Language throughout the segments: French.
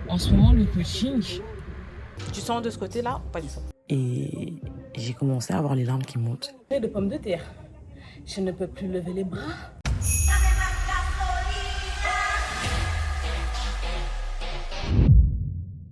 En ce moment, le coaching, Tu sens de ce côté-là ou pas du tout? et j'ai commencé à avoir les larmes qui montent. De pommes de terre. Je ne peux plus lever les bras.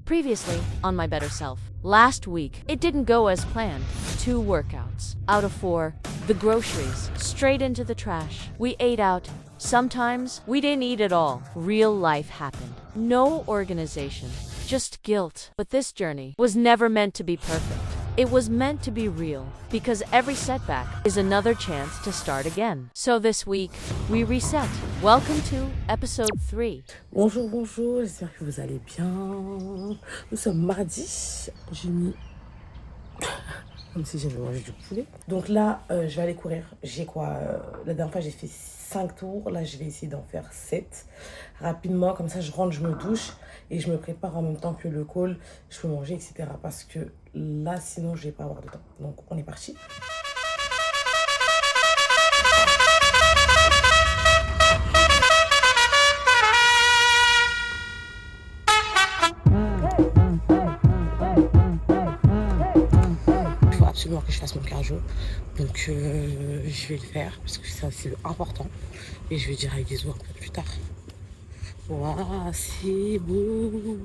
Previously on My Better Self. Last week, it didn't go as planned. 2 workouts out of 4. The groceries, straight into the trash. We ate out. Sometimes we didn't eat at all. Real life happened. No organization, just guilt. But this journey was never meant to be perfect. It was meant to be real, because every setback is another chance to start again. So this week, we reset. Welcome to episode 3. Bonjour, bonjour, j'espère que vous allez bien. Nous sommes mardi. J'ai mis... comme si j'avais mangé du poulet. Donc là, je vais aller courir. J'ai quoi la dernière fois, j'ai fait 5 tours. Là, je vais essayer d'en faire 7. Rapidement, comme ça, je rentre, je me douche. Et je me prépare en même temps que le call. Je peux manger, etc. Parce que là, sinon, je vais pas avoir de temps. Donc, on est parti. Que je fasse mon cardio, donc je vais le faire parce que ça c'est important et je vais dire avec des autres un peu plus tard. Waouh, c'est beau.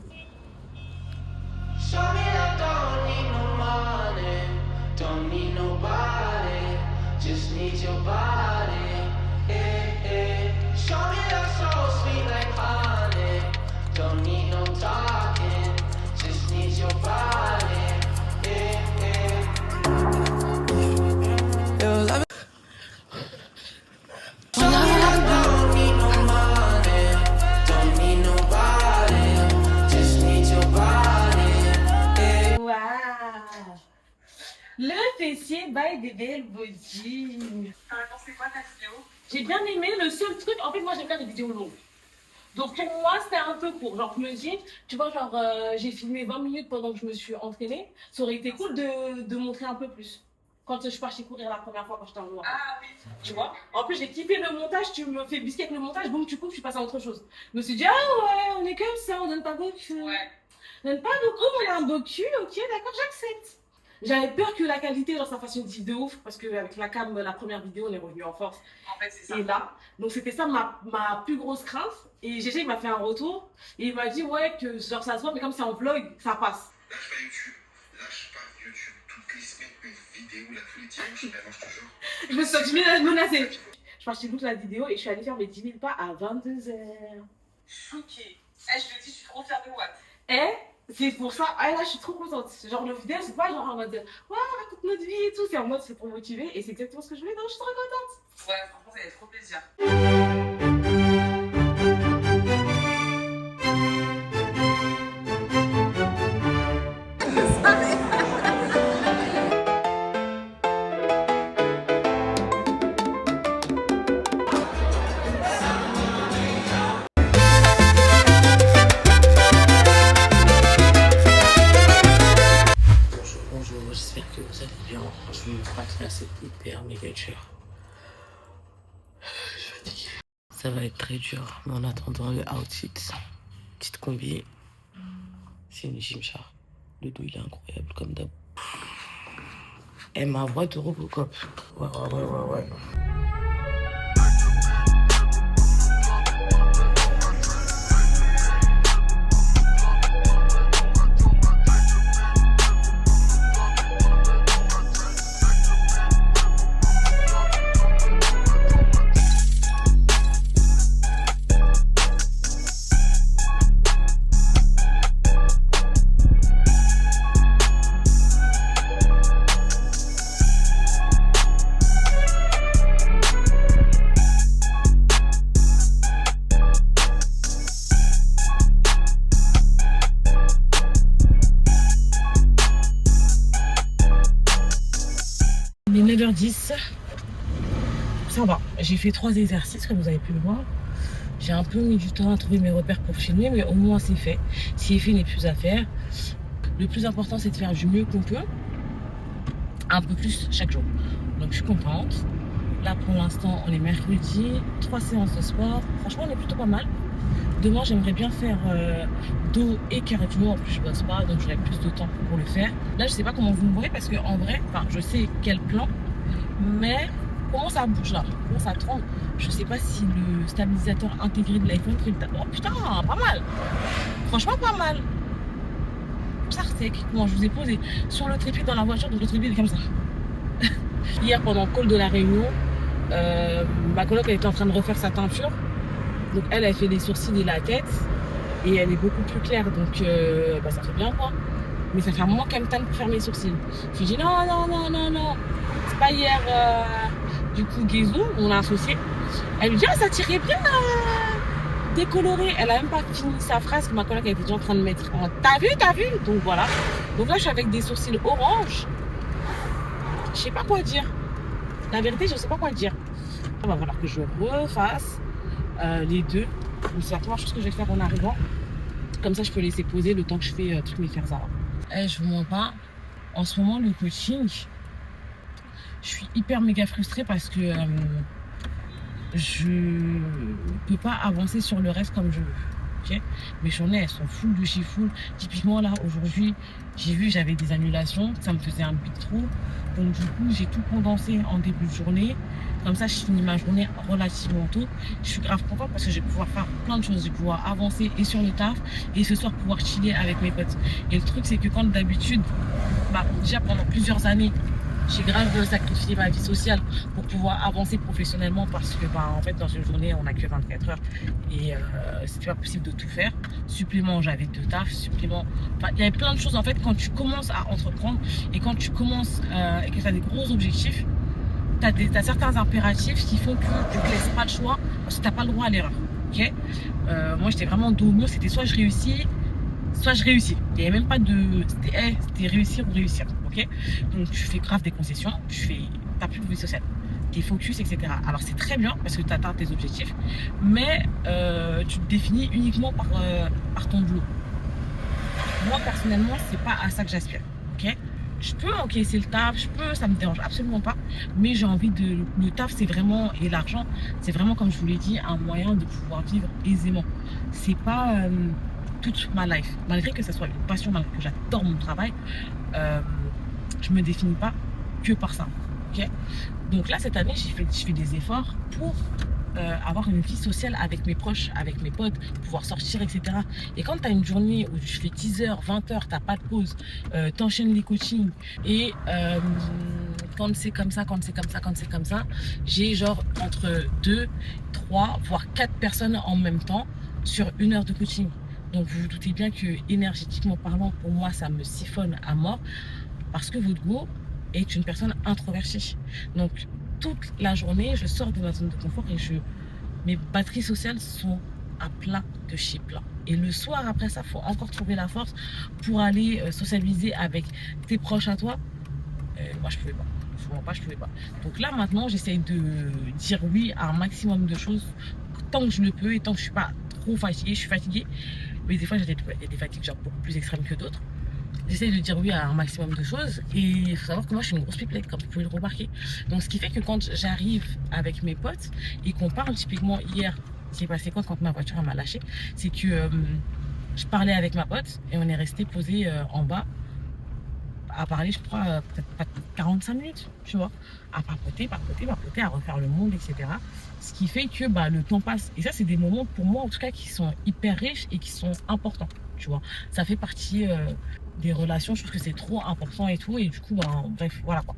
Le fessier by Bébé Body. C'est quoi ta vidéo? J'ai bien aimé. Le seul truc, en fait, moi j'aime bien les vidéos longues. Donc pour moi, c'était un peu court. Genre, je me dis, tu vois, genre, j'ai filmé 20 minutes pendant que je me suis entraînée. Ça aurait été cool de montrer un peu plus. Quand je suis partie courir la première fois, quand j'étais en noir. Ah oui. Tu vois? En plus, j'ai kiffé le montage. Tu me fais bisquer avec le montage. Boum, tu coupes, je suis passée à autre chose. Je me suis dit, ah ouais, on est comme ça, on donne pas beaucoup. Ouais. On donne pas beaucoup, mais on a un beau cul. Ok, d'accord, j'accepte. J'avais peur que la qualité, genre, ça fasse une type de ouf, parce qu'avec la cam, la première vidéo, on est revenu en force. En fait, c'est ça. Et là, donc c'était ça ma plus grosse crainte. Et GG, il m'a fait un retour. Et il m'a dit, ouais, que genre, ça se voit, mais comme c'est en vlog, ça passe. Lâche pas YouTube. Toutes les semaines, une vidéo, là, tous les dimanches, maintenant, je te jure. Je me suis sentie menacée. Je partais toute la vidéo et je suis allée faire mes 10 000 pas à 22h. Choquée. Je te dis, je suis trop fière de Watt. Et c'est pour ça, ah là, je suis trop contente. Genre, le vidéo, c'est pas genre en mode, ouais, raconte notre vie et tout. C'est en mode, c'est pour motiver. Et c'est exactement ce que je voulais, donc je suis trop contente. Ouais, franchement, ça fait trop plaisir. Bonjour, j'espère que vous allez bien. Je me crois que là c'est hyper méga dur. Je suis fatiguée. Ça va être très dur, mais en attendant le outfit, petite combi, c'est une Gymshark. Le dos il est incroyable comme d'hab. Et ma voix de Robocop. Ouais. Il est 9h10, ça va, j'ai fait 3 exercices comme vous avez pu le voir. J'ai un peu mis du temps à trouver mes repères pour filmer, mais au moins c'est fait. Si est fait, n'est plus à faire. Le plus important c'est de faire du mieux qu'on peut, un peu plus chaque jour. Donc je suis contente. Là pour l'instant on est mercredi, 3 séances de sport, franchement on est plutôt pas mal. Demain, j'aimerais bien faire dos et cardio. En plus, je bosse pas, donc j'aurai plus de temps pour le faire. Là, je sais pas comment vous me voyez parce que en vrai, enfin, je sais quel plan, mais comment ça bouge là, comment ça tremble. Je sais pas si le stabilisateur intégré de l'iPhone fait le taf. Oh putain, pas mal. Franchement, pas mal. Sartec. Bon, je vous ai posé sur le trépied dans la voiture, donc le trépied est comme ça. Hier, pendant le call de la réunion, ma coloc elle était en train de refaire sa teinture. Donc elle fait les sourcils et la tête. Et elle est beaucoup plus claire. Donc bah, ça fait bien quoi. Mais ça fait un moment qu'elle me tanne pour faire mes sourcils. Je lui dis non. C'est pas hier. Du coup, Guézou, mon associé, elle lui dit ah, ça tirait bien décoloré. Elle a même pas fini sa phrase que ma collègue était déjà en train de mettre en t'as vu. Donc voilà. Donc là, je suis avec des sourcils orange. Je sais pas quoi dire. La vérité, je sais pas quoi dire. Il va falloir que je refasse les deux. Donc c'est la première chose que je vais faire en arrivant. Comme ça, je peux laisser poser le temps que je fais toutes mes fers Zara. Je vous mens pas. En ce moment, le coaching, je suis hyper méga frustrée parce que je peux pas avancer sur le reste comme je veux. Okay, mes journées elles sont full de chez full. Typiquement là aujourd'hui j'ai vu j'avais des annulations, ça me faisait un big trou. Donc du coup j'ai tout condensé en début de journée. Comme ça je finis ma journée relativement tôt. Je suis grave contente parce que je vais pouvoir faire plein de choses. Je vais pouvoir avancer et sur le taf et ce soir pouvoir chiller avec mes potes. Et le truc c'est que quand d'habitude, déjà pendant plusieurs années, j'ai grave sacrifié ma vie sociale pour pouvoir avancer professionnellement parce que en fait dans une journée on n'a que 24 heures et c'était pas possible de tout faire. Supplément, j'avais 2 tafs, supplément, il y avait plein de choses en fait quand tu commences à entreprendre et quand tu commences et que tu as des gros objectifs, tu as certains impératifs qui font que tu ne te laisses pas le choix parce que tu n'as pas le droit à l'erreur. Okay, moi j'étais vraiment dos au mur, c'était soit je réussis, soit je réussis. Il n'y avait même pas de... C'était réussir ou réussir. Okay, donc tu fais grave des concessions, t'as plus de vie sociale, t'es focus, etc. Alors c'est très bien parce que tu atteins tes objectifs, mais tu te définis uniquement par ton boulot. Moi personnellement, c'est pas à ça que j'aspire. Okay, je peux encaisser le taf, ça me dérange absolument pas, mais j'ai envie de... Le taf c'est vraiment, et l'argent, c'est vraiment comme je vous l'ai dit, un moyen de pouvoir vivre aisément. C'est pas toute ma life, malgré que ça soit une passion, malgré que j'adore mon travail, je me définis pas que par ça. Okay, donc là cette année je fais des efforts pour avoir une vie sociale avec mes proches, avec mes potes, pouvoir sortir, etc. Et quand tu as une journée où tu fais 10h, 20h, t'as pas de pause, t'enchaînes les coachings et quand c'est comme ça, j'ai genre entre 2, 3, voire 4 personnes en même temps sur 1 heure de coaching. Donc vous vous doutez bien que énergétiquement parlant, pour moi ça me siphonne à mort parce que votre go est une personne introvertie. Donc toute la journée, je sors de ma zone de confort et mes batteries sociales sont à plat de chez plat. Et le soir après ça, faut encore trouver la force pour aller socialiser avec tes proches à toi. Moi je pouvais pas. Je pouvais pas. Donc là maintenant, j'essaye de dire oui à un maximum de choses tant que je le peux et tant que je suis pas trop fatiguée. Je suis fatiguée, mais des fois il y a des fatigues genre beaucoup plus extrêmes que d'autres. J'essaie de dire oui à un maximum de choses et il faut savoir que moi je suis une grosse pipelette comme vous pouvez le remarquer. Donc ce qui fait que quand j'arrive avec mes potes et qu'on parle, typiquement hier, c'est passé quoi quand ma voiture m'a lâché, c'est que je parlais avec ma pote et on est resté posé en bas à parler, je crois, peut-être pas 45 minutes, tu vois, à papoter, à refaire le monde, etc. Ce qui fait que le temps passe. Et ça, c'est des moments pour moi, en tout cas, qui sont hyper riches et qui sont importants, tu vois. Ça fait partie des relations, je trouve que c'est trop important et tout. Et du coup, bref, voilà quoi.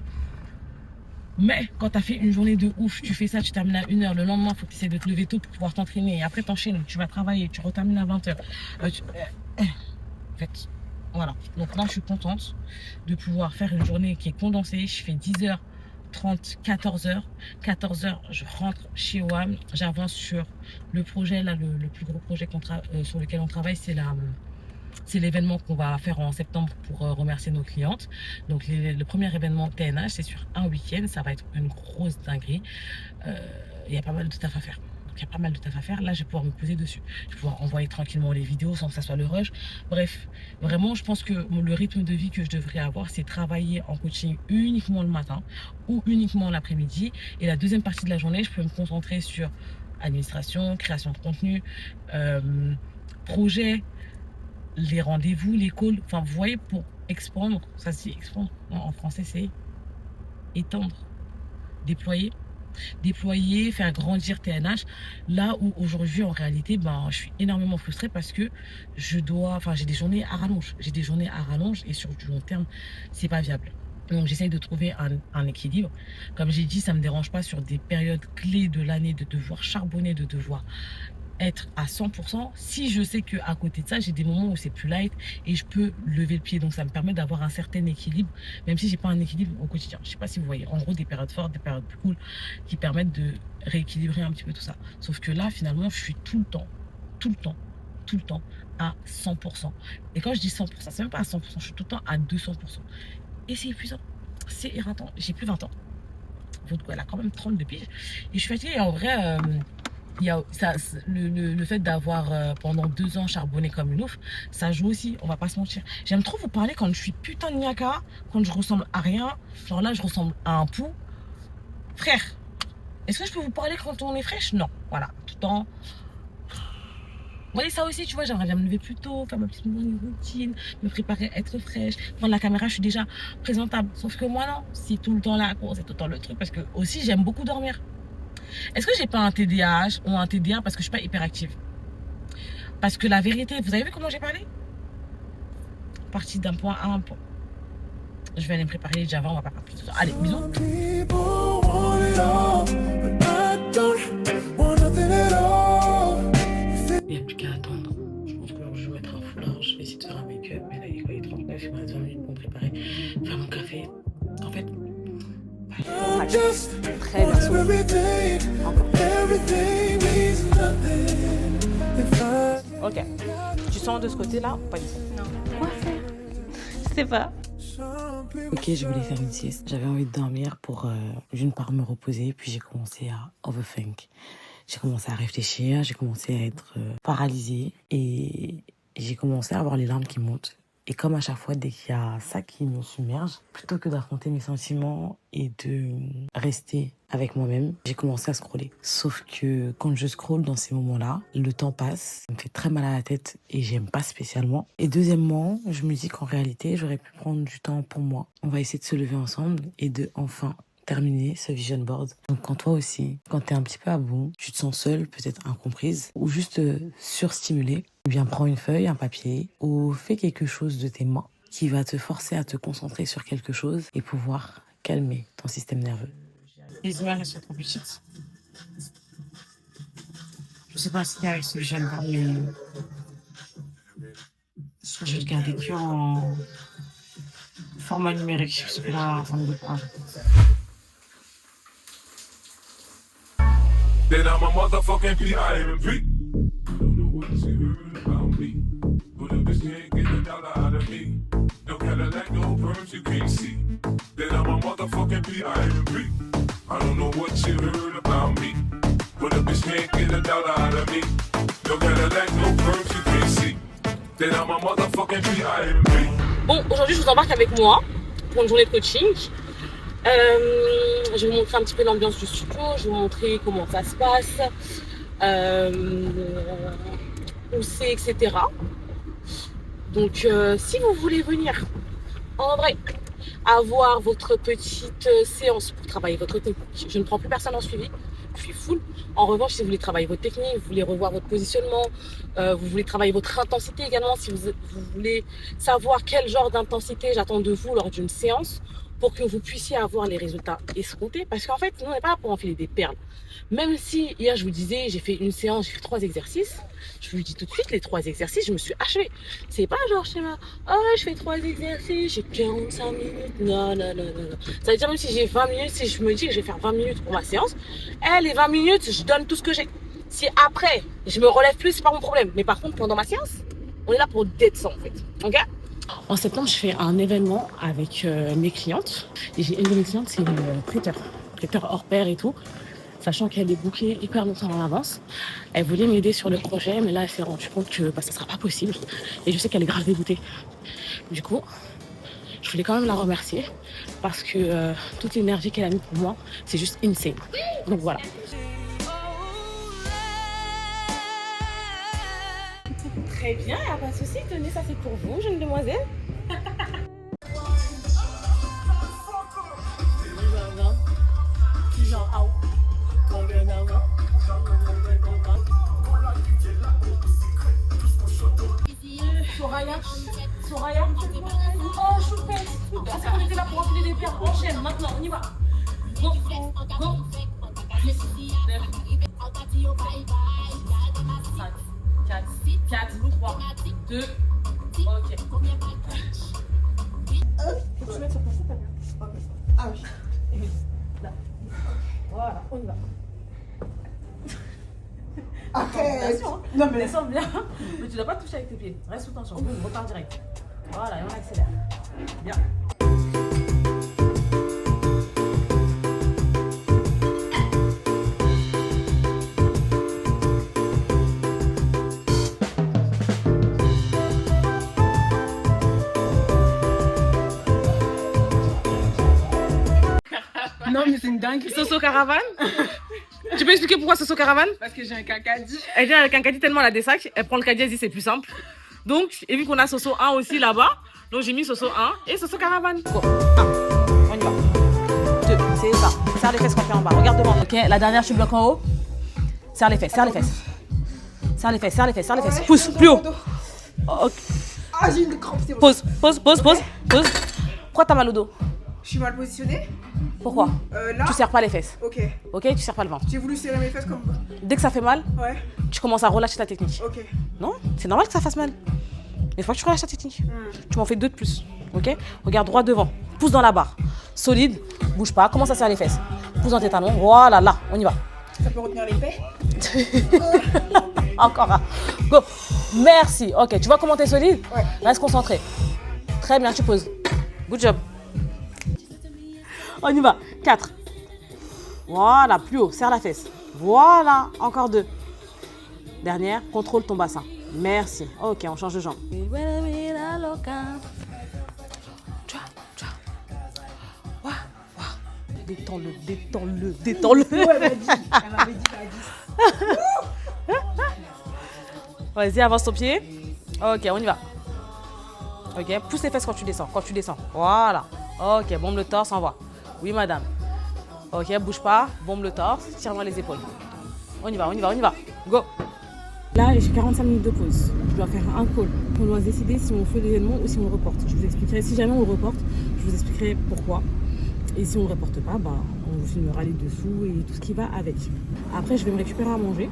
Mais quand tu as fait une journée de ouf, tu fais ça, tu termines à 1 heure, le lendemain, il faut que tu essaies de te lever tôt pour pouvoir t'entraîner. Et après, t'enchaînes, tu vas travailler, tu retermines à 20 heures. En fait... Voilà, donc là je suis contente de pouvoir faire une journée qui est condensée. Je fais 10h30, 14h. 14h, je rentre chez WAM. J'avance sur le projet, là, le plus gros projet sur lequel on travaille, c'est l'événement qu'on va faire en septembre pour remercier nos clientes. Donc le premier événement TNH, c'est sur un week-end. Ça va être une grosse dinguerie. Il y a pas mal de taf à faire. Donc il y a pas mal de taf à faire. Là, je vais pouvoir me poser dessus. Je vais pouvoir envoyer tranquillement les vidéos sans que ça soit le rush. Bref, vraiment, je pense que le rythme de vie que je devrais avoir, c'est travailler en coaching uniquement le matin ou uniquement l'après-midi. Et la deuxième partie de la journée, je peux me concentrer sur administration, création de contenu, projet, les rendez-vous, les calls. Enfin, vous voyez, pour expandre, ça c'est expandre. Non, en français, c'est étendre, déployer. Déployer, faire grandir TNH. Là où aujourd'hui, en réalité, ben, je suis énormément frustrée parce que j'ai des journées à rallonge. J'ai des journées à rallonge et sur du long terme, c'est pas viable. Donc j'essaye de trouver un équilibre. Comme j'ai dit, ça me dérange pas sur des périodes clés de l'année de devoir charbonner, de devoir être à 100%. Si je sais qu'à côté de ça, j'ai des moments où c'est plus light et je peux lever le pied. Donc ça me permet d'avoir un certain équilibre, même si j'ai pas un équilibre au quotidien. Je sais pas si vous voyez. En gros, des périodes fortes, des périodes plus cool qui permettent de rééquilibrer un petit peu tout ça. Sauf que là, finalement, je suis tout le temps à 100%. Et quand je dis 100%, c'est même pas à 100%, je suis tout le temps à 200%. Et c'est épuisant, c'est éreintant. J'ai plus 20 ans. Donc elle a quand même 32 piges. Et je suis fatiguée. Et en vrai, il y a ça, le fait d'avoir pendant 2 ans charbonné comme une ouf, ça joue aussi, on va pas se mentir. J'aime trop vous parler quand je suis putain de niaka, quand je ressemble à rien. Genre là, je ressemble à un pou. Frère, est-ce que je peux vous parler quand on est fraîche? Non, voilà, tout le temps. Vous voyez ça aussi, tu vois, j'aimerais bien me lever plus tôt, faire ma petite routine, me préparer à être fraîche. Prendre la caméra, je suis déjà présentable. Sauf que moi, non, c'est tout le temps la course, c'est tout le temps le truc, parce que aussi, j'aime beaucoup dormir. Est-ce que j'ai pas un TDAH ou un TDA parce que je suis pas hyperactive? Parce que la vérité, vous avez vu comment j'ai parlé? Partie d'un point à un point. Je vais aller me préparer les Java, on va pas parler plus de ça. Allez, bisous. Il n'y a plus qu'à attendre. Je pense que je vais mettre un foulard, je vais essayer de faire un make-up. Mais là, il est quoi? Il est 39, il me reste 20 minutes pour me préparer. Faire mon café. En fait, Très bien. ok. Tu sens de ce côté-là ou pas du tout? Non. Quoi faire? Je sais pas. Ok, je voulais faire une sieste. J'avais envie de dormir pour d'une part me reposer, puis j'ai commencé à overthink. J'ai commencé à réfléchir, j'ai commencé à être paralysée et j'ai commencé à avoir les larmes qui montent. Et comme à chaque fois, dès qu'il y a ça qui me submerge, plutôt que d'affronter mes sentiments et de rester avec moi-même, j'ai commencé à scroller. Sauf que quand je scrolle dans ces moments-là, le temps passe, ça me fait très mal à la tête et j'aime pas spécialement. Et deuxièmement, je me dis qu'en réalité, j'aurais pu prendre du temps pour moi. On va essayer de se lever ensemble et de enfin terminer ce vision board. Donc quand toi aussi, quand t'es un petit peu à bout, tu te sens seule, peut-être incomprise ou juste surstimulée, eh bien prends une feuille, un papier ou fais quelque chose de tes mains qui va te forcer à te concentrer sur quelque chose et pouvoir calmer ton système nerveux. Les images sont trop petites. Je sais pas si avec ce vision board, mais je vais le garder que en format numérique, parce que là, ça me déprend. Then I'm a motherfucking P.I.M.P. Don't know what you heard about me. But a bitch can't get a dollar out of me. No Cadillac, no perms, you can't see. Then I'm a motherfucking P.I.M.P. I don't know what you heard about me. But a bitch can't get a dollar out of me. No Cadillac, no perms, you can't see. Then I'm a motherfucking P.I.M.P. Bon, aujourd'hui, je vous embarque avec moi pour une journée de coaching. Je vais vous montrer un petit peu l'ambiance du studio, je vais vous montrer comment ça se passe, où c'est, etc. Donc, si vous voulez venir, en vrai, avoir votre petite séance pour travailler votre technique, je ne prends plus personne en suivi, je suis full. En revanche, si vous voulez travailler votre technique, vous voulez revoir votre positionnement, vous voulez travailler votre intensité également, si vous voulez savoir quel genre d'intensité j'attends de vous lors d'une séance, pour que vous puissiez avoir les résultats escomptés. Parce qu'en fait, nous, on n'est pas là pour enfiler des perles. Même si, hier, je vous disais, j'ai fait une séance, j'ai fait 3 exercices. Je vous le dis tout de suite, les 3 exercices, je me suis achevée. C'est pas genre, je sais pas, je fais 3 exercices, j'ai 45 minutes. Non. Ça veut dire, même si j'ai 20 minutes, si je me dis que je vais faire 20 minutes pour ma séance, les 20 minutes, je donne tout ce que j'ai. Si après, je me relève plus, c'est pas mon problème. Mais par contre, pendant ma séance, on est là pour dead ça, en fait. Ok? En septembre, je fais un événement avec mes clientes. Et j'ai une de mes clientes, c'est une prêteur hors pair et tout. Sachant qu'elle est bookée hyper longtemps en avance. Elle voulait m'aider sur le projet, mais là, elle s'est rendue compte que ça ne sera pas possible. Et je sais qu'elle est grave dégoûtée. Du coup, je voulais quand même la remercier parce que toute l'énergie qu'elle a mis pour moi, c'est juste insane. Donc voilà. Très bien, y a pas de souci. Tenez, ça c'est pour vous, jeune demoiselle. Soraya, oh choupette, parce qu'on était là pour enfiler les pierres, enchaîne, maintenant, on y va. Go, go. 10, 9, 5, 4, 3, 2, ok. Faut que tu mettes sur ton cou, t'as bien. Ah oui. Et oui, là. Voilà, on y va. Non mais descends bien. Mais tu dois pas toucher avec tes pieds. Reste sous tension. Boum, repars direct. Voilà, et on accélère. Bien. Non mais c'est une dingue. Soso Caravane. Tu peux expliquer pourquoi Soso Caravane? Parce que j'ai un cancadi. Elle vient avec un caddie tellement elle a des sacs, elle prend le caddie, elle dit c'est plus simple. Donc, et vu qu'on a Soso 1 aussi là-bas, donc j'ai mis Soso 1 et Soso Caravane. Go. 1, on y va. 2, c'est ça. Serre les fesses quand tu es en bas. Regarde devant. Ok, la dernière, tu bloques en haut. Serre les fesses, serre les fesses. Serre les fesses, serre les fesses, serre les fesses. Pousse, plus haut. Okay. Ah, j'ai une crampe, c'est bon. Pose. Pourquoi t'as mal au dos? Je suis mal positionnée. Pourquoi? Là. Tu serres pas les fesses. Ok. Ok, tu serres pas le ventre. J'ai voulu serrer mes fesses comme. Dès que ça fait mal, Ouais. tu commences à relâcher ta technique. Ok. Non, c'est normal que ça fasse mal. Mais il faut que tu relâches ta technique. Tu m'en fais 2 de plus. Ok? Regarde droit devant. Pousse dans la barre. Solide. Bouge pas. Commence à serrer les fesses. Pousse dans tes talons. Voilà, là. On y va. Ça peut retenir l'épée. Encore un. Go. Merci. Ok, tu vois comment t'es solide? Ouais. Reste concentré. Très bien, tu poses. Good job. On y va. 4. Voilà, plus haut. Serre la fesse. Voilà. Encore 2. Dernière. Contrôle ton bassin. Merci. Ok, on change de jambe. Détends-le. Ouais, elle m'a dit. Elle m'avait dit à 10. Vas-y, avance ton pied. Ok, on y va. Ok, pousse les fesses quand tu descends. Voilà. Ok, bombe le torse, envoie. Oui, madame. Ok, bouge pas. Bombe le torse. Tire-moi les épaules. On y va. Go. Là, j'ai 45 minutes de pause. Je dois faire un call. On doit décider si on fait l'événement ou si on le reporte. Je vous expliquerai. Si jamais on le reporte, je vous expliquerai pourquoi. Et si on ne le reporte pas, on vous filmera les dessous et tout ce qui va avec. Après, je vais me récupérer à manger.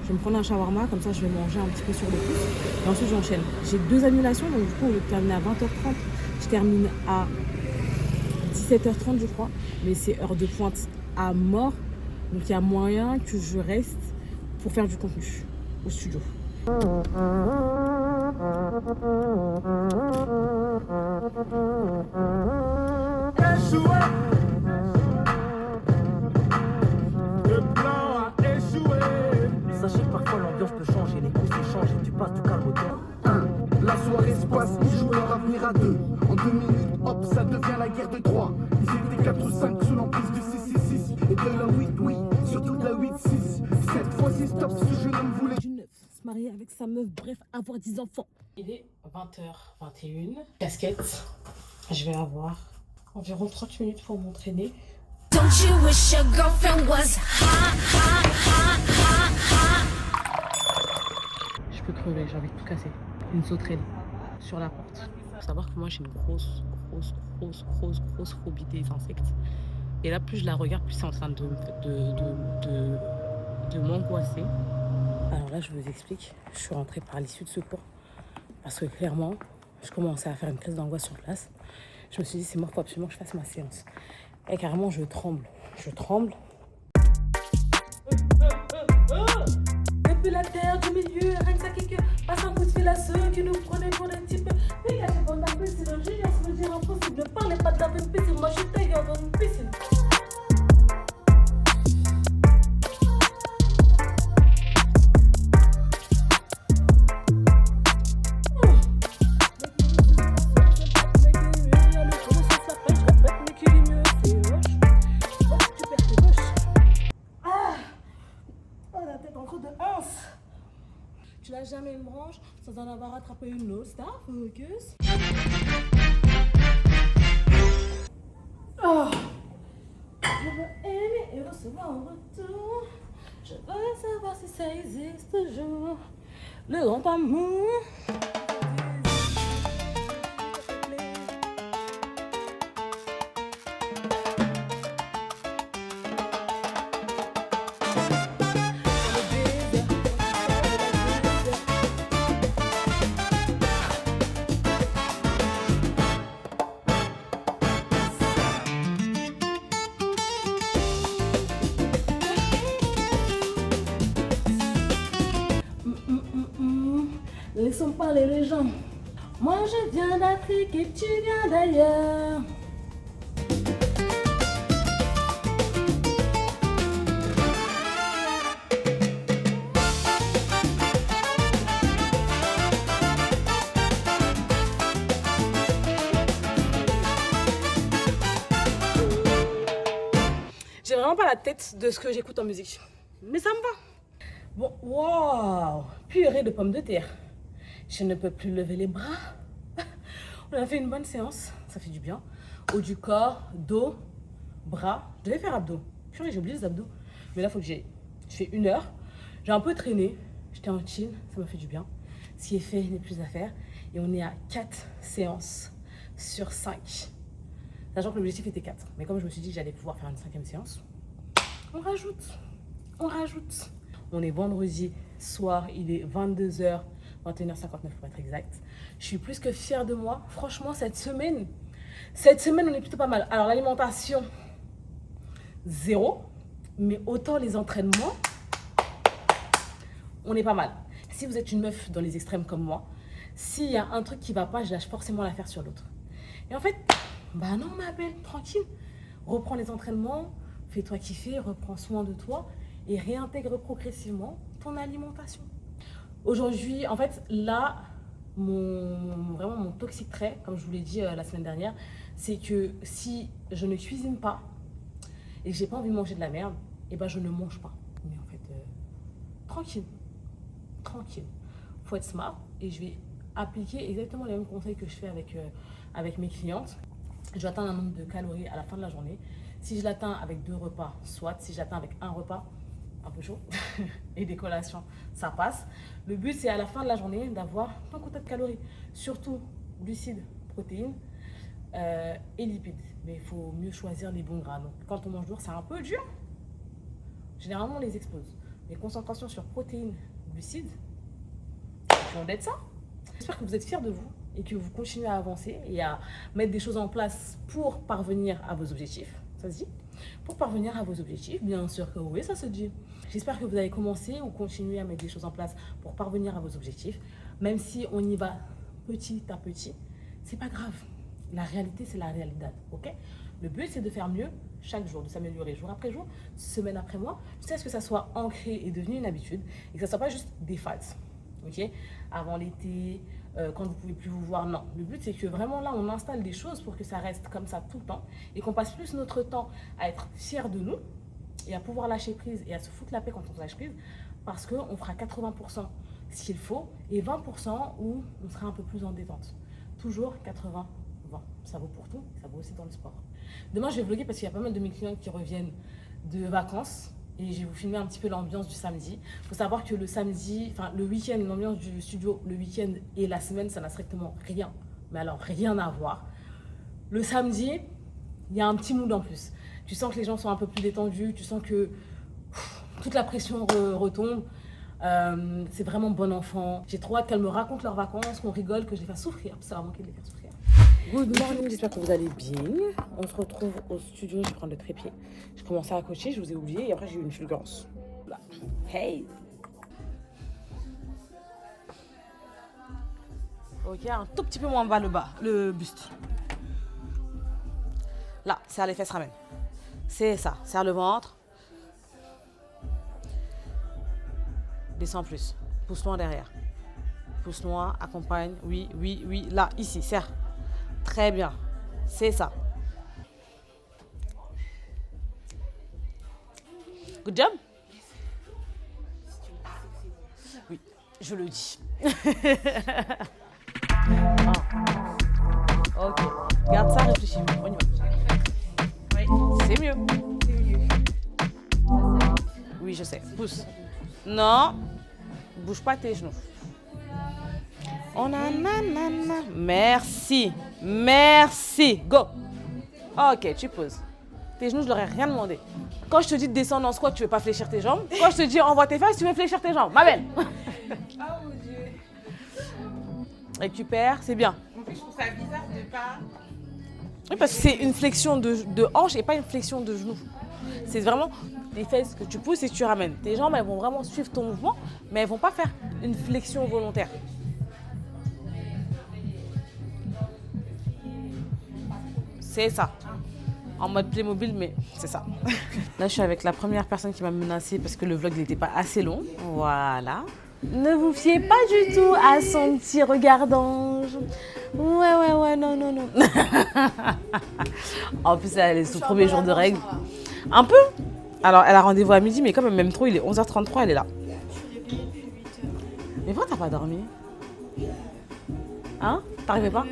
Je vais me prendre un shawarma, comme ça je vais manger un petit peu sur le pouce. Et ensuite j'enchaîne. J'ai 2 annulations, donc du coup au lieu de terminer à 20h30, je termine à 17h30 je crois. Mais c'est heure de pointe à mort. Donc il y a moyen que je reste pour faire du contenu au studio. Sachez que parfois l'ambiance peut changer, les coups s'échangent et tu passes du calme au temps. La soirée se passe, ils jouent leur avenir à 2. En 2 minutes, hop, ça devient la guerre de 3. Ils étaient 4 ou 5 sous l'emprise du 666 et de la 8, oui, surtout de la 8-6. Cette fois-ci, stop, ce jeune homme voulait. Du 9, se marier avec sa meuf, bref, avoir 10 enfants. Il est 20h21. Casquette, je vais avoir environ 30 minutes pour m'entraîner. Don't you wish your girlfriend was hot? Je peux crever, j'ai envie de tout casser. Une sauterelle sur la porte. Faut savoir que moi j'ai une grosse phobie des insectes. Et là, plus je la regarde, plus c'est en train de m'angoisser. Alors là, je vous explique. Je suis rentrée par l'issue de secours. Parce que clairement, je commençais à faire une crise d'angoisse sur place. Je me suis dit, c'est mort, faut absolument que je fasse ma séance. Et carrément, je tremble. Depuis la terre du milieu, rien que ça quelqu'un passe un coup de fil à ceux qui nous prenaient pour des types. Mais là, j'ai pas d'appel, c'est le génie, ça veut dire impossible. Ne parlez pas de la même piscine, moi je suis taillée dans une piscine. Tu n'as jamais une branche sans un rattraper une autre. Stop, focus. Oh. Je veux aimer et recevoir en retour. Je veux savoir si ça existe toujours. Le grand amour. Laissons parler les gens. Moi je viens d'Afrique et tu viens d'ailleurs. J'ai vraiment pas la tête de ce que j'écoute en musique. Mais ça me va. Bon, waouh, purée de pommes de terre. Je ne peux plus lever les bras. On a fait une bonne séance, ça fait du bien. Haut du corps, dos, bras. Je devais faire abdos. Purée, j'ai oublié les abdos. Mais là, il faut que je fais 1 heure. J'ai un peu traîné. J'étais en chill, ça m'a fait du bien. Ce qui est fait n'est plus à faire. Et on est à 4 séances sur 5. Sachant que l'objectif était 4. Mais comme je me suis dit que j'allais pouvoir faire une 5e séance, on rajoute. On rajoute. On est vendredi soir, il est 22h, 21h59 pour être exact. Je suis plus que fière de moi. Franchement, cette semaine, on est plutôt pas mal. Alors, l'alimentation, 0. Mais autant les entraînements, on est pas mal. Si vous êtes une meuf dans les extrêmes comme moi, s'il y a un truc qui va pas, je lâche forcément l'affaire sur l'autre. Et en fait, bah non, ma belle, tranquille. Reprends les entraînements, fais-toi kiffer, reprends soin de toi et réintègre progressivement ton alimentation. Aujourd'hui, en fait, là, vraiment mon toxic trait, comme je vous l'ai dit la semaine dernière, c'est que si je ne cuisine pas et que j'ai pas envie de manger de la merde, et ben je ne mange pas. Mais en fait, tranquille. Faut être smart et je vais appliquer exactement les mêmes conseils que je fais avec mes clientes. Je vais atteindre un nombre de calories à la fin de la journée. Si je l'atteins avec 2 repas, soit. Si je l'atteins avec 1 repas, un peu chaud, et des collations, ça passe. Le but, c'est à la fin de la journée d'avoir ton quota de calories. Surtout glucides, protéines et lipides. Mais il faut mieux choisir les bons gras. Donc, quand on mange lourd, c'est un peu dur. Généralement, on les explose. Mais concentration sur protéines, glucides, on aide ça. J'espère que vous êtes fiers de vous et que vous continuez à avancer et à mettre des choses en place pour parvenir à vos objectifs. Ça se dit ? Pour parvenir à vos objectifs, bien sûr que oui, ça se dit. J'espère que vous allez commencer ou continuer à mettre des choses en place pour parvenir à vos objectifs. Même si on y va petit à petit, c'est pas grave. La réalité, c'est la réalité, ok ? Le but, c'est de faire mieux chaque jour, de s'améliorer jour après jour, semaine après mois, jusqu'à ce que ça soit ancré et devenu une habitude et que ça soit pas juste des phases, ok ? Avant l'été, quand vous pouvez plus vous voir, non. Le but, c'est que vraiment là, on installe des choses pour que ça reste comme ça tout le temps et qu'on passe plus notre temps à être fiers de nous et à pouvoir lâcher prise et à se foutre la paix quand on lâche prise parce qu'on fera 80% ce qu'il faut et 20% où on sera un peu plus en détente. Toujours 80-20. Ça vaut pour tout, ça vaut aussi dans le sport. Demain, je vais vlogger parce qu'il y a pas mal de mes clients qui reviennent de vacances. Et je vais vous filmer un petit peu l'ambiance du samedi. Il faut savoir que le samedi, enfin le week-end, l'ambiance du studio, le week-end et la semaine, ça n'a strictement rien. Mais alors, rien à voir. Le samedi, il y a un petit mood en plus. Tu sens que les gens sont un peu plus détendus, tu sens que toute la pression retombe. C'est vraiment bon enfant. J'ai trop hâte qu'elles me racontent leurs vacances, qu'on rigole, que je les fasse souffrir. Ça va manquer de les faire souffrir. Good morning, j'espère que vous allez bien. On se retrouve au studio, je vais prendre le trépied. J'ai commencé à coacher, je vous ai oublié et après j'ai eu une fulgurance. Là. Hey! Ok, un tout petit peu moins bas le buste. Là, serre les fesses, ramène. C'est ça, serre le ventre. Descends plus, pousse loin derrière. Pousse loin, accompagne, oui, là, ici, serre. Très bien, c'est ça. Good job. Oui, je le dis. Ah. Ok. Garde ça, réfléchis. On y va. Oui. C'est mieux. Oui, je sais. Pousse. Non. Bouge pas tes genoux. On a nanana. Merci. Merci. Go. Ok, tu poses. Tes genoux, je leur ai rien demandé. Quand je te dis de descendre en squat, tu veux pas fléchir tes jambes. Quand je te dis envoie tes fesses, tu veux fléchir tes jambes. Ma belle. Oh mon Dieu. Récupère, c'est bien. En plus, je trouve ça bizarre de pas. Oui, parce que c'est une flexion de hanche et pas une flexion de genou. C'est vraiment les fesses que tu pousses et que tu ramènes. Tes jambes, elles vont vraiment suivre ton mouvement, mais elles vont pas faire une flexion volontaire. C'est ça. En mode Playmobil, mais c'est ça. Là, je suis avec la première personne qui m'a menacée parce que le vlog n'était pas assez long. Voilà. Ne vous fiez pas du tout à son petit regard d'ange. Ouais, non. En plus, elle est son premier jour de règle. Un peu. Alors, elle a rendez-vous à midi, mais comme elle m'aime trop, il est 11h33, elle est là. Mais pourquoi t'as pas dormi? Hein? T'arrivais pas?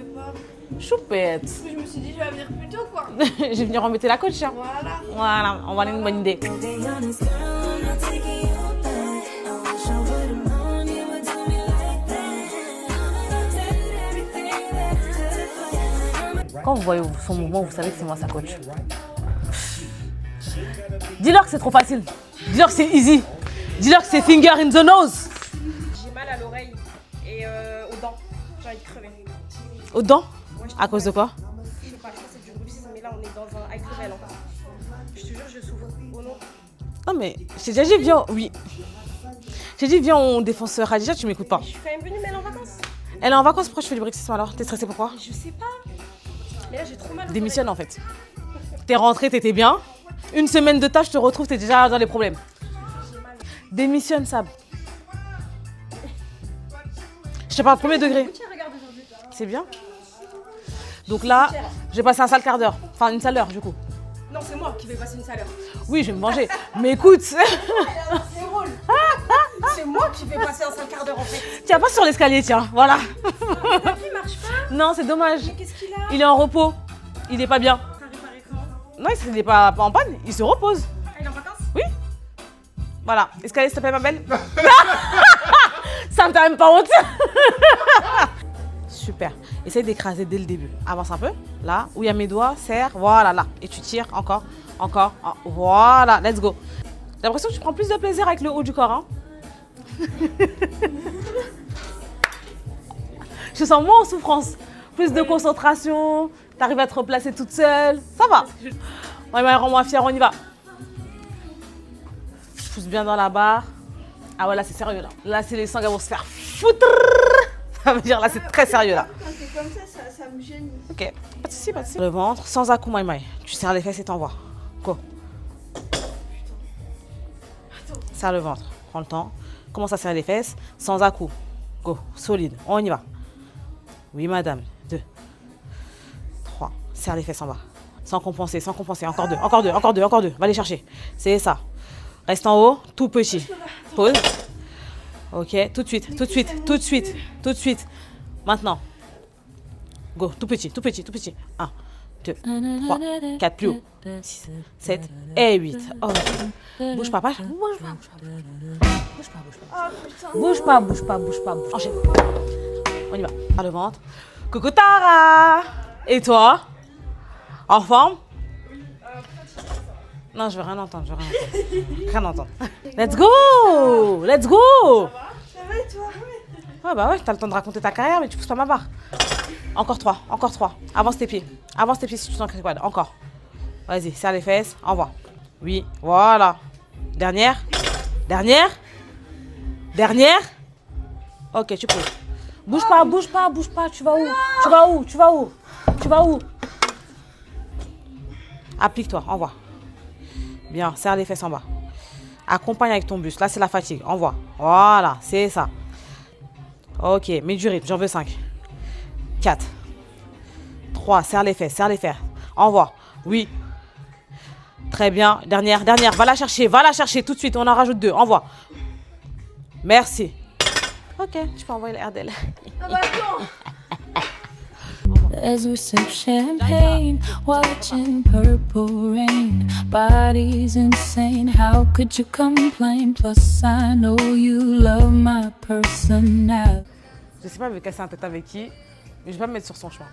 Choupette. Je me suis dit, je vais venir plus tôt, quoi. Je vais venir remettre la coach. Hein. Voilà, on va aller une bonne idée. Quand vous voyez son mouvement, vous savez que c'est moi sa coach. Dis-leur que c'est trop facile. Dis-leur que c'est easy. Dis-leur que c'est finger in the nose. J'ai mal à l'oreille et aux dents. J'ai envie de crever. Aux dents? À cause de quoi? Je sais pas, je pense que c'est du bruxisme, mais là on est dans un high level. Je te jure, je souffre. Oh non. Non mais, je t'ai déjà dit, viens, oui. J'ai dit, viens, on défonce Khadija, tu m'écoutes pas. Je suis quand même venue, mais elle est en vacances. Elle est en vacances, pourquoi tu fais du bruxisme alors? T'es stressée pourquoi? Je sais pas. Mais là j'ai trop mal. Démissionne en fait. T'es rentrée, t'étais bien. Une semaine de tâche, je te retrouve, t'es déjà dans les problèmes. Démissionne, Sab. Je te parle premier degré. C'est bien. Donc là, j'ai passé un sale quart d'heure. Enfin, une sale heure du coup. Non, c'est moi qui vais passer une sale heure. Oui, je vais me venger. Mais écoute, C'est drôle. C'est moi qui vais passer un sale quart d'heure en fait. tiens pas sur l'escalier, tiens. Voilà. La vie marche pas. Non, c'est dommage. Mais qu'est-ce qu'il a? Il est en repos. Il est pas bien. T'as réparé quand? Non, il est pas en panne. Il se repose. Ah, il est en vacances? Oui. Voilà. Escalier, s'il te plaît, ma belle. Ça me t'a même pas honte. Super. Essaye d'écraser dès le début. Avance un peu. Là, où il y a mes doigts, serre. Voilà, là. Et tu tires encore. Voilà, let's go. J'ai l'impression que tu prends plus de plaisir avec le haut du corps. Hein. Je te sens moins en souffrance. Plus de concentration. T'arrives à te replacer toute seule. Ça va. Ouais, rends-moi fière, on y va. Je pousse bien dans la barre. Ah ouais, là, c'est sérieux, là. Là, c'est les sangs qui vont se faire foutre. Ça veut dire, là, c'est très sérieux, là. Quand c'est comme ça me gêne. Ok, pas de soucis, pas de soucis. Le ventre, sans à-coup, maï. Tu serres les fesses et t'envoies. Go. Serre le ventre. Prends le temps. Commence à serrer les fesses, sans à-coup. Go, solide. On y va. Oui, madame. 2, 3. Serre les fesses en bas. Sans compenser. Encore deux. Va les chercher. C'est ça. Reste en haut, tout petit. Pause. Ok, tout de suite. Maintenant. Go, tout petit. 1, 2, 3, 4, plus haut. 6, 7 et 8. Oh. Bouge pas. Enchaîne. On y va. Par le ventre. Coucou Tara. Et toi? En forme? Non, je veux rien entendre. Rien entendre. Let's go. Ça va et toi? Ouais, bah ouais, t'as le temps de raconter ta carrière, mais tu pousses pas ma barre. Encore 3. Avance tes pieds si tu sens que c'est quad. Encore. Vas-y, serre les fesses, envoie. Oui, voilà. Dernière. Ok, tu poses. Bouge pas. Tu vas où? Applique-toi, envoie. Bien, serre les fesses en bas. Accompagne avec ton buste. Là, c'est la fatigue. Envoie. Voilà, c'est ça. Ok, mets du rythme. J'en veux 5. 4. 3. Serre les fesses. Envoie. Oui. Très bien. Dernière. Va la chercher tout de suite. On en rajoute 2. Envoie. Merci. Ok. Ok, tu peux envoyer le RDL. Ah bah attends. As we sip champagne, watching purple rain. Body's insane, how could you complain? Plus I know you love my personality. Je sais pas me casser un tête avec qui, mais je vais pas me mettre sur son chemin.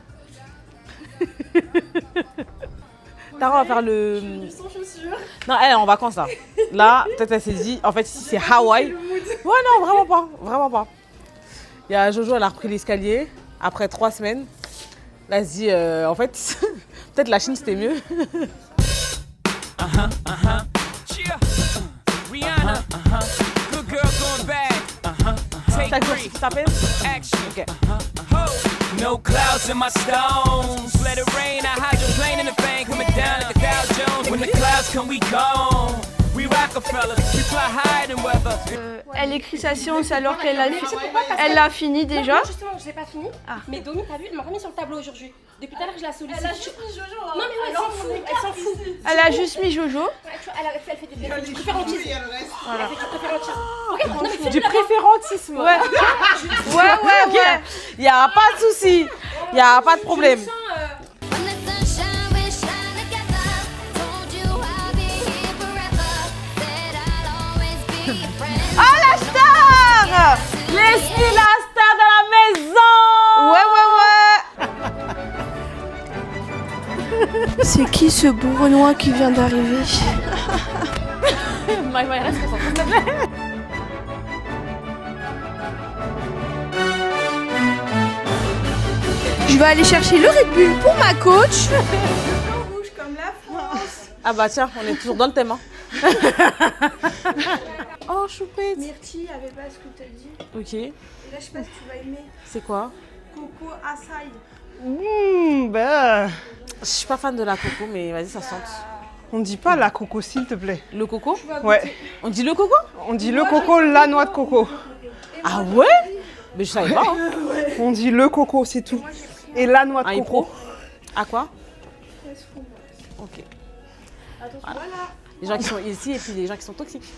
Tara va faire le... Sans chaussures. Non, elle est en vacances là. Là, peut-être elle s'est dit, en fait, ici c'est Hawaï. Ouais, non, vraiment pas, vraiment pas. Il y a Jojo, elle a repris l'escalier après 3 semaines. Là, elle se dit, en fait, peut-être la Chine c'était mieux. Rihanna, good girl going bad. Chaque jour, tu t'appelles. Action. Ok. No clouds in my stones. Let it rain. I hydroplane in the bank. Coming down like a Dow Jones. When the clouds come, we gone. We Rockefeller. We fly higher than weather. Elle écrit sa séance alors qu'elle l'a fini déjà. Non, justement, je l'ai pas fini. Mais Domi, t'as vu, elle m'a remis sur le tableau aujourd'hui. Depuis tout à l'heure, je la sollicite. Elle a juste mis Jojo. Non, mais ouais, elle s'en fout. Elle s'en fout. Elle a juste mis Jojo. Ouais, tu vois, elle fait du préférentisme. Voilà. Elle fait du préférentisme. Ok, non, mais fais Du préférentisme. Ouais. Ouais. Il y a pas de souci. Il y a pas de problème. When the sunshine will shine together, told you I'll be here forever. Said I'll always be your friend. Ah, la star! Laisse-lui la star dans la maison! Ouais. C'est qui ce bourgeois qui vient d'arriver? Reste concentré, s'il te plaît. Je vais aller chercher le Red Bull pour ma coach. rouge comme la France. Ah bah tiens, on est toujours dans le thème. Hein. Oh, choupette. Myrtille avait pas ce que t'as dit. Ok, Et là, je sais pas si tu vas aimer. c'est quoi? Coco açaï. Je suis pas fan de la coco, mais vas-y, ça sente. On dit pas la coco, s'il te plaît. Le coco? Ouais. On dit le coco? On dit le coco, la noix de coco. Ah ouais? Mais je savais pas. Hein. On dit le coco, c'est tout. Et la noix de Un coco. Ipro? À quoi? Ok. Voilà. Les gens qui sont ici et puis les gens qui sont toxiques.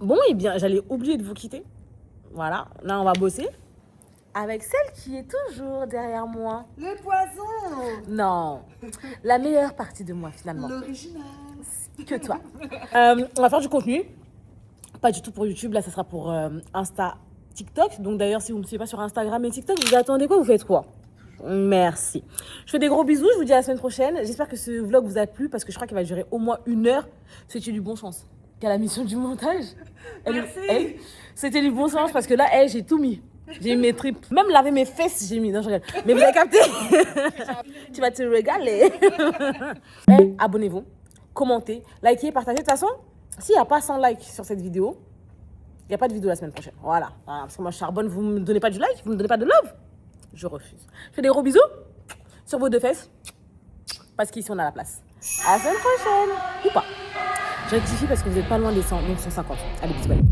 Bon, eh bien, j'allais oublier de vous quitter. Voilà, là, on va bosser. Avec celle qui est toujours derrière moi. Le poisson. Non, la meilleure partie de moi, finalement. L'original. Que toi. On va faire du contenu. Pas du tout pour YouTube, là, ça sera pour Insta, TikTok. Donc, d'ailleurs, si vous ne me suivez pas sur Instagram et TikTok, vous attendez quoi? Vous faites quoi? Merci. Je fais des gros bisous, je vous dis à la semaine prochaine. J'espère que ce vlog vous a plu parce que je crois qu'il va durer au moins 1 heure. C'était du bon sens. Qu'à la mission du montage. Merci. C'était du bon sens parce que là, j'ai tout mis. J'ai mis mes tripes. Même laver mes fesses, j'ai mis. Non, je regarde. Mais vous avez capté? Tu vas te régaler. Abonnez-vous, commentez, likez, partagez. De toute façon, s'il n'y a pas 100 likes sur cette vidéo, il n'y a pas de vidéo la semaine prochaine. Voilà. Parce que moi, je charbonne, vous ne me donnez pas du like, vous ne me donnez pas de love. Je refuse. Je fais des gros bisous sur vos 2 fesses. Parce qu'ici, on a la place. À la semaine prochaine. Ou pas. Je rectifie parce que vous n'êtes pas loin des 100, donc 150. Allez, bisous, bye.